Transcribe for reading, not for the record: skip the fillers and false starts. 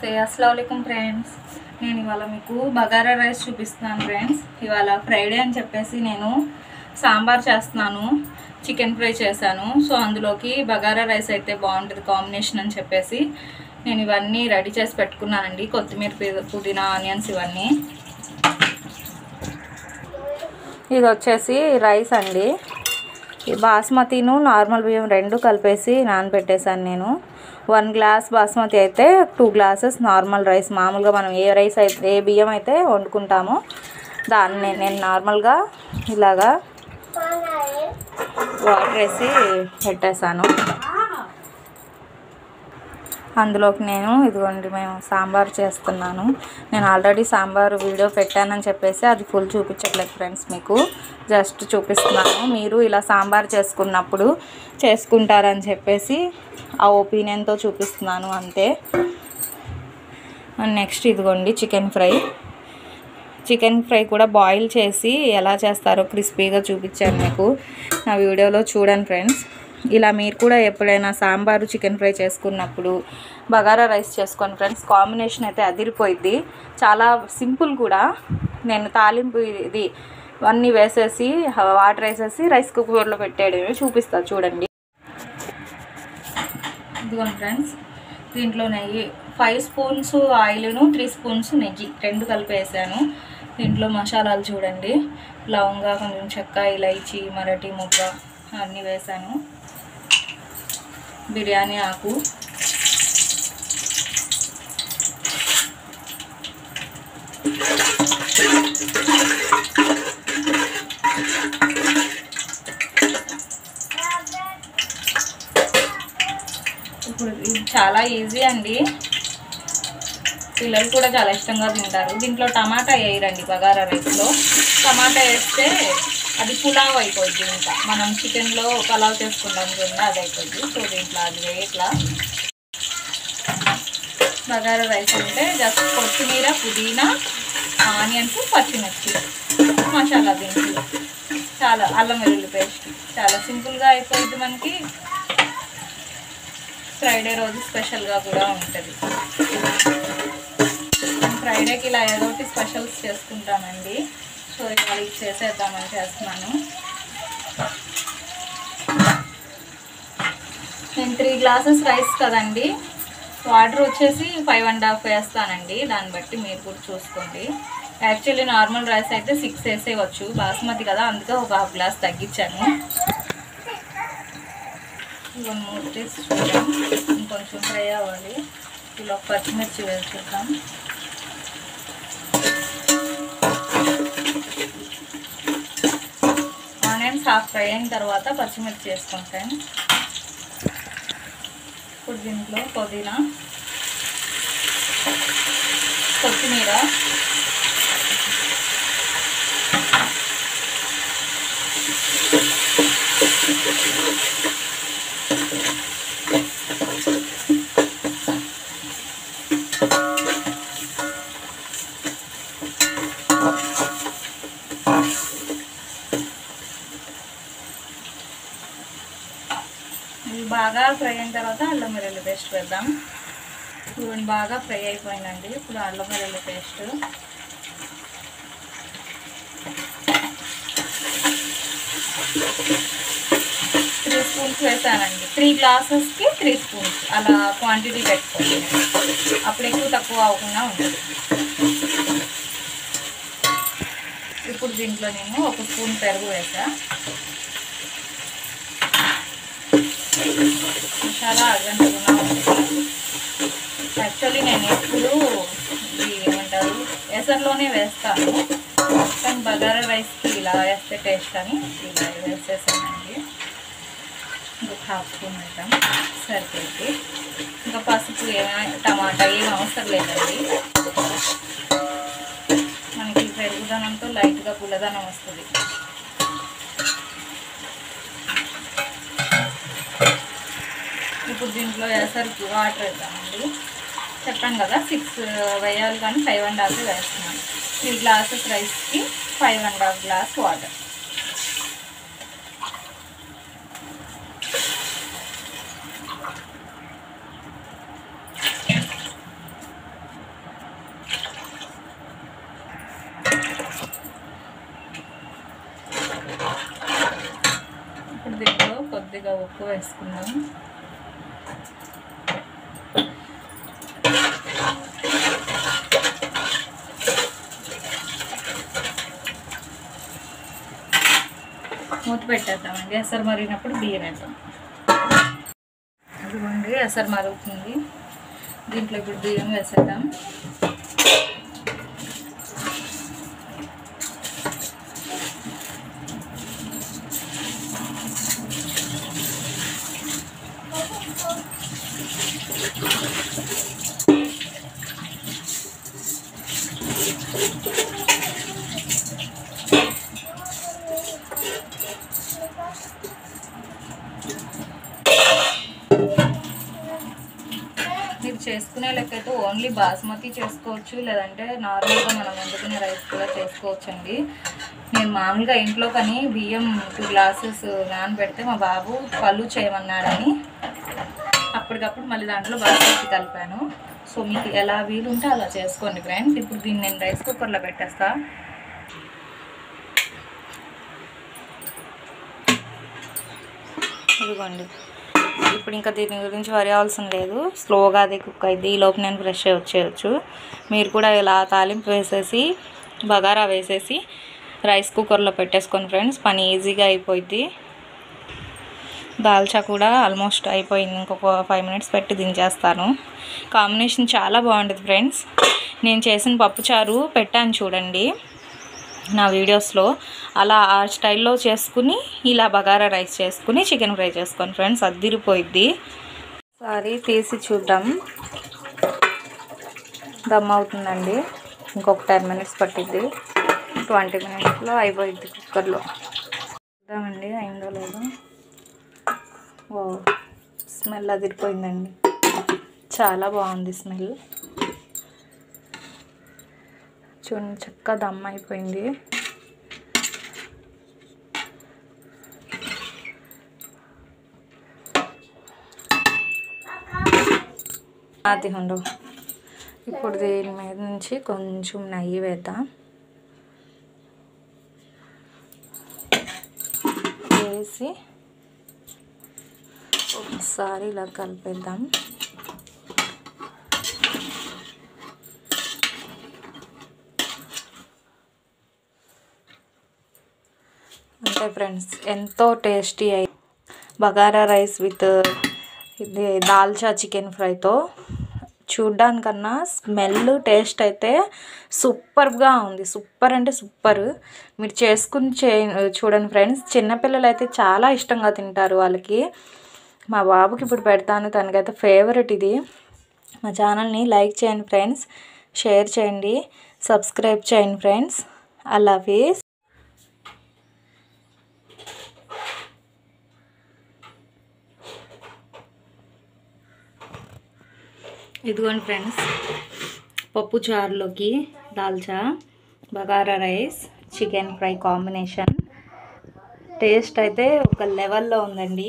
నమస్తే अस्सलाम वालेकुम ఫ్రెండ్స్ నేను ఇవాళ మీకు బగారా రైస్ చూపిస్తున్నాను ఫ్రెండ్స్ ఇవాళ ఫ్రైడే అని చెప్పేసి నేను సాంబార్ చేస్తున్నాను చికెన్ ఫ్రై చేశాను సో అందులోకి బగారా రైస్ అయితే బాగుంటది కాంబినేషన్ అని చెప్పేసి నేను ఇవన్నీ రెడీ చేసి పెట్టుకున్నానండి కొత్తిమీర పుదీనా ఆనియన్స్ ఇవన్నీ ఇది వచ్చేసి రైస్ అండి బాస్మతిను నార్మల్ బియ్యం రెండు కలిపేసి నానబెట్టేసాను నేను 1 గ్లాస్ బాస్మతి అయితే 2 గ్లాసెస్ నార్మల్ రైస్ మామూలుగా మనం ఏ రైస్ అయితే ఏ బియ్యం అయితే వండుకుంటామో దాన్ని నేను నార్మల్గా ఇలాగా వాటర్ వేసి పెట్టేసాను అందులోకి నేను ఇదిగోండి మేము సాంబార్ చేస్తున్నాను నేను ఆల్రెడీ సాంబార్ వీడియో పెట్టానని చెప్పేసి అది ఫుల్ చూపించట్లేదు ఫ్రెండ్స్ మీకు జస్ట్ చూపిస్తున్నాను మీరు ఇలా సాంబార్ చేసుకున్నప్పుడు చేసుకుంటారని చెప్పేసి ఆ ఒపీనియన్తో చూపిస్తున్నాను అంతే నెక్స్ట్ ఇదిగోండి చికెన్ ఫ్రై కూడా బాయిల్ చేసి ఎలా చేస్తారో క్రిస్పీగా చూపించాను మీకు నా వీడియోలో చూడండి ఫ్రెండ్స్ ఇలా మీరు కూడా ఎప్పుడైనా సాంబారు చికెన్ ఫ్రై చేసుకున్నప్పుడు బగారా రైస్ చేసుకోండి ఫ్రెండ్స్ కాంబినేషన్ అయితే అదిరిపోయిద్ది చాలా సింపుల్ కూడా నేను తాలింపు ఇది అన్నీ వేసేసి వాటర్ వేసేసి రైస్ కుక్కర్లో పెట్టేయడమే చూపిస్తా చూడండి ఇదిగోండి ఫ్రెండ్స్ దీంట్లో నెయ్యి 5 స్పూన్స్ ఆయిల్ను 3 స్పూన్స్ నెయ్యి రెండు కలిపి వేసాను దీంట్లో మసాలాలు చూడండి లవంగా కొంచెం చెక్క ఇలైచి మరాఠీ మొగ్గ అన్నీ వేసాను బిర్యానీ ఆకు ఇప్పుడు ఇది చాలా ఈజీ అండి పిల్లలు కూడా చాలా ఇష్టంగా తింటారు దీంట్లో టమాటా వేయరండి బగారా రైస్లో టమాటా వేస్తే అది పులావ్ అయిపోద్ది ఇంకా మనం చికెన్లో పలావ్ చేసుకుంటాం కదా అది అయిపోద్ది సో దీంట్లో అది వేయట్లా బగారా రైస్ అంటే జస్ట్ కొత్తిమీర పుదీనా ఆనియన్స్ పచ్చిమిర్చి మసాలా దినుసులు చాలా అల్లం వెల్లుల్లి పేస్ట్ చాలా సింపుల్గా అయిపోద్ది మనకి ఫ్రైడే రోజు స్పెషల్గా కూడా ఉంటుంది ఫ్రైడేకి ఇలా ఏదో ఒకటి స్పెషల్స్ చేసుకుంటామండి సో ఇవాళ ఇది చేసేద్దామని చేస్తున్నాను నేను 3 గ్లాసెస్ రైస్ కదండి వాటర్ వచ్చేసి 5.5 వేస్తానండి దాన్ని బట్టి మీరు కూడా చూసుకోండి యాక్చువల్లీ నార్మల్ రైస్ అయితే 6 వేసేయవచ్చు బాస్మతి కదా అందుకే ఒక ½ గ్లాస్ తగ్గించాను ఇవన్నీ మూత తీసి చూద్దాం ఇంకొంచెం ఫ్రై అవ్వాలి ఇలా పచ్చిమిర్చి వేసుకుంటాం ఆనియన్స్ హాఫ్ ఫ్రై అయిన తర్వాత పచ్చిమిర్చి వేసుకుంటాను ఇప్పుడు దీంట్లో పుదీనా కొత్తిమీర బాగా ఫ్రై అయిన తర్వాత అల్లం వెల్లుల్లి పేస్ట్ వేద్దాం చూడండి బాగా ఫ్రై అయిపోయిందండి ఇప్పుడు అల్లం వెల్లుల్లి పేస్ట్ 3 స్పూన్స్ వేసానండి 3 గ్లాసెస్కి 3 స్పూన్స్ అలా క్వాంటిటీ పెట్టుకోండి అప్పుడు ఎక్కువ తక్కువ అవ్వకుండా ఉంటుంది ఇప్పుడు దీంట్లో నేను 1 స్పూన్ పెరుగు వేసా చాలా అర్జెంటుగా ఉంటుంది యాక్చువల్లీ నేను ఎప్పుడు ఏమంటారు ఎసర్లోనే వేస్తాను కానీ బగారా రైస్కి ఇలా వేస్తే టేస్ట్ అని ఇలా వేసేసానండి ఇంకొక ½ స్పూన్ వేద్దాం సరిపోయింది ఇంకా పసుపు టమాటా ఏం అవసరం లేదండి మనకి పెరుగుదనంతో లైట్గా పుల్లదనం వస్తుంది ఇప్పుడు దీంట్లో ఎసరికి వాటర్ వేద్దామండి చెప్పాను కదా 6 వేయాలి కానీ 5.5 వేస్తున్నాను 3 గ్లాసెస్ రైస్కి 5.5 గ్లాస్ వాటర్ కొద్దిగా ఉప్పు వేసుకుందాం. మూత పెట్టేద్దామండి. ఎసరు మరిగినప్పుడు బియ్యం వేద్దాం. అదిగోండి ఎసరు మరుగుతుంది. దీంట్లో ఇప్పుడు బియ్యం వేసేద్దాం. మీరు చేసుకునే లెక్కైతే ఓన్లీ బాస్మతి చేసుకోవచ్చు, లేదంటే నార్మల్గా మనం వండుకునే రైస్ కూడా చేసుకోవచ్చు అండి. నేను మామూలుగా ఇంట్లో కానీ బియ్యం 2 గ్లాసెస్ నానబెడితే మా బాబు పళ్ళు చేయమన్నాడని అప్పటికప్పుడు మళ్ళీ దాంట్లో బాస్మతి కలిపాను. సో మీకు ఎలా వీలుంటే అలా చేసుకోండి ఫ్రెండ్స్. ఇప్పుడు దీన్ని నేను రైస్ కుక్కర్లో పెట్టేస్తా. ఇదిగోండి, ఇప్పుడు ఇంకా దీని గురించి వరి అవసరం లేదు. స్లోగా అది కుక్ అయింది. ఈ లోపు నేను ఫ్రెష్ వచ్చేయచ్చు. మీరు కూడా ఇలా తాలింపు వేసేసి బగారా వేసేసి రైస్ కుక్కర్లో పెట్టేసుకోండి ఫ్రెండ్స్. పని ఈజీగా అయిపోయింది. దాల్చా కూడా ఆల్మోస్ట్ అయిపోయింది. ఇంకొక 5 మినిట్స్ పెట్టి దించేస్తాను. కాంబినేషన్ చాలా బాగుంటుంది ఫ్రెండ్స్. నేను చేసిన పప్పుచారు పెట్టాను చూడండి నా వీడియోస్లో. అలా ఆ స్టైల్లో చేసుకుని ఇలా బగారా రైస్ చేసుకుని చికెన్ ఫ్రై చేసుకోండి ఫ్రెండ్స్. అద్దిరిపోయిద్ది. ఒకసారి తీసి చూద్దాం. దమ్ అవుతుందండి. ఇంకొక 10 మినిట్స్ పట్టిద్ది. 20 మినిట్స్లో అయిపోయిద్ది కుక్కర్లో. చూద్దామండి అయిందో లేదో. ఓ స్మెల్ అదిరిపోయిందండి. చాలా బాగుంది స్మెల్. చూడండి చక్కగా దమ్ అయిపోయింది. అది ఉండు. ఇప్పుడు దీని మీద నుంచి కొంచెం నెయ్యి వేద్దాం. వేసి ఒకసారి ఇలా కలిపేద్దాం. అంతే ఫ్రెండ్స్, ఎంతో టేస్టీ అయి బగారా రైస్ విత్ ఇది దాల్చా చికెన్ ఫ్రైతో. చూడ్డానికన్నా స్మెల్ టేస్ట్ అయితే సూపర్గా ఉంది. సూపర్ అంటే సూపర్. మీరు చేసుకుని చూడండి ఫ్రెండ్స్. చిన్నపిల్లలు అయితే చాలా ఇష్టంగా తింటారు. వాళ్ళకి మా బాబుకి ఇప్పుడు పెడతాను. తనకైతే ఫేవరెట్ ఇది. మా ఛానల్ని లైక్ చేయండి ఫ్రెండ్స్, షేర్ చేయండి, సబ్స్క్రైబ్ చేయండి ఫ్రెండ్స్. I love you. ఇదిగోండి ఫ్రెండ్స్, పప్పు చారులోకి dalcha bagara rice chicken fry combination. Taste అయితే ఒక లెవెల్లో ఉందండి.